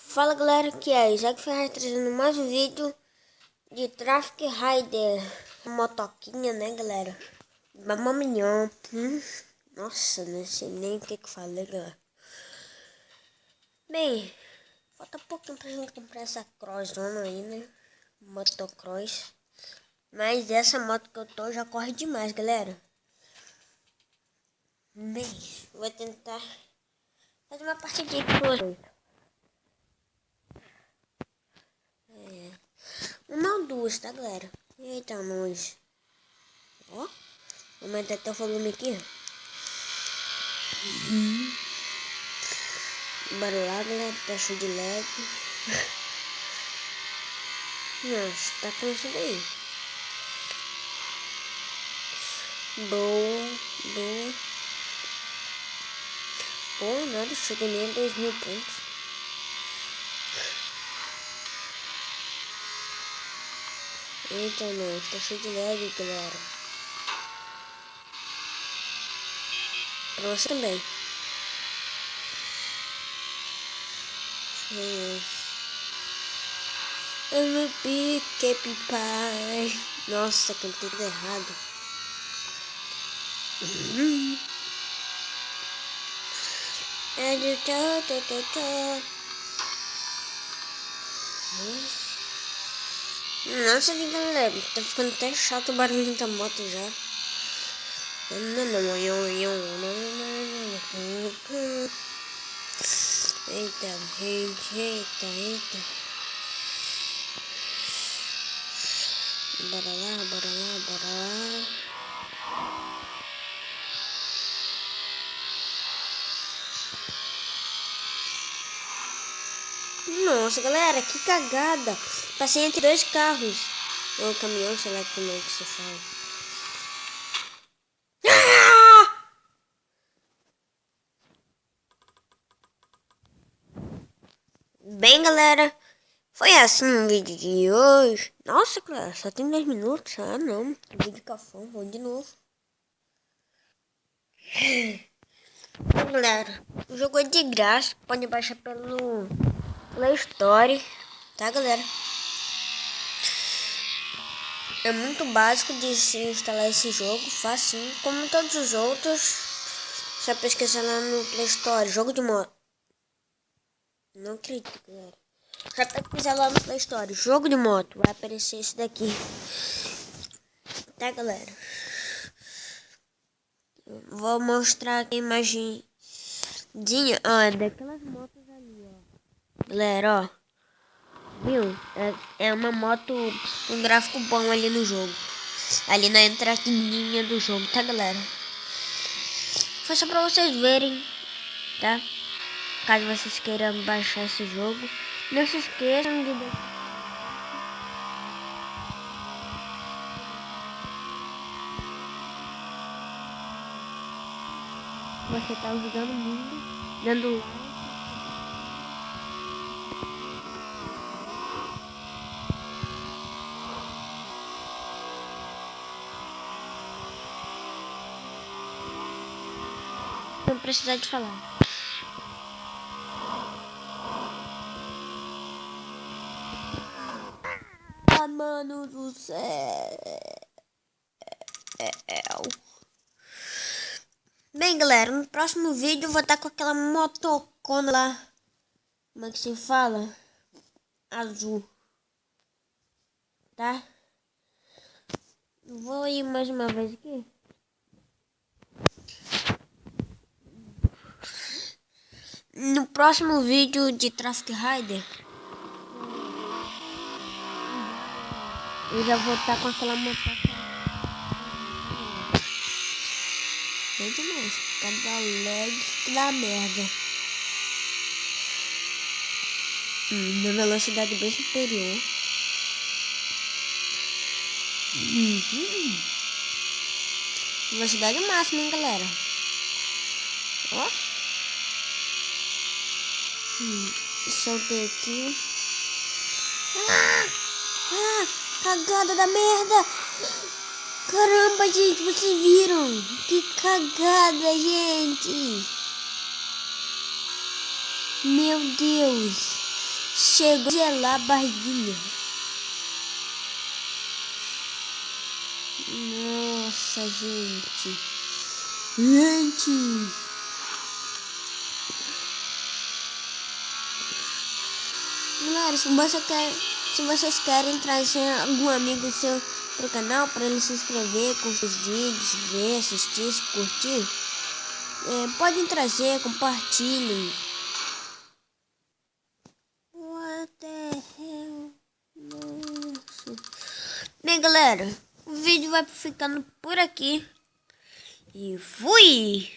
Fala galera, que é Isaac Ferraz trazendo mais um vídeo de Traffic Rider. Motoquinha, né galera? Mamamignon. Nossa, não sei nem o que falei, galera. Bem, falta pouquinho pra gente comprar essa crosszona aí, né? Motocross. Mas essa moto que eu tô já corre demais, galera. Bem, vou tentar fazer uma partidinha com vocês. Uma ou duas, tá galera? Eita, nós. Ó, vou aumentar até o volume aqui. Bora lá, galera, tá show de lag. Nossa, tá cansado aí. Boa, boa. Pô, nada, cheguei nem a 2.000 pontos. Eita, nós, tá cheio de lag, galera. Pra você também. MVP, pai. Nossa, cantei tudo errado. É de tchau. Nossa, que galera, tá ficando até chato o barulho da moto já. Eita, gente, eita. Bora lá. Nossa, galera, que cagada. Passei entre dois carros. Ou caminhão, sei lá como é que se fala. Bem, galera, foi assim o vídeo de hoje. Nossa, galera, só tem 10 minutos. Ah, não. Vídeo cafão, vou de novo. Bom, galera, o jogo é de graça. Pode baixar pelo Play Store, tá, galera? É muito básico de se instalar esse jogo, facinho, como todos os outros. Só pesquisar lá no Play Store, jogo de moto. Não acredito, galera. Só pesquisar lá no Play Store, jogo de moto. Vai aparecer esse daqui. Tá, galera? Vou mostrar aqui a imagem. Ó, é daquelas motos ali, ó. Galera, ó. Viu? É uma moto com gráfico bom ali no jogo. Ali na entradinha do jogo, tá, galera? Foi só pra vocês verem, tá? Caso vocês queiram baixar esse jogo, não se esqueçam de deixar. Você tá ajudando muito, dando like. Não precisa de falar. Ah, mano do céu. Bem, galera, no próximo vídeo eu vou estar com aquela motocona lá. Como é que se fala? Azul. Tá? Vou ir mais uma vez aqui. No próximo vídeo de Traffic Rider, eu já vou estar com aquela moto. Gente, mas cada lag que dá merda. Na velocidade bem superior. Velocidade máxima, hein, galera? Ó. Soltei aqui. Cagada da merda! Caramba, gente, vocês viram? Que cagada, gente! Meu Deus! Chegou a gelar a barriguinha. Nossa, gente. Galera, se vocês querem trazer algum amigo seu pro canal para ele se inscrever, curtir os vídeos, ver, assistir, curtir, podem trazer, compartilhem. What the hell? Nossa. Bem, galera, o vídeo vai ficando por aqui. E fui!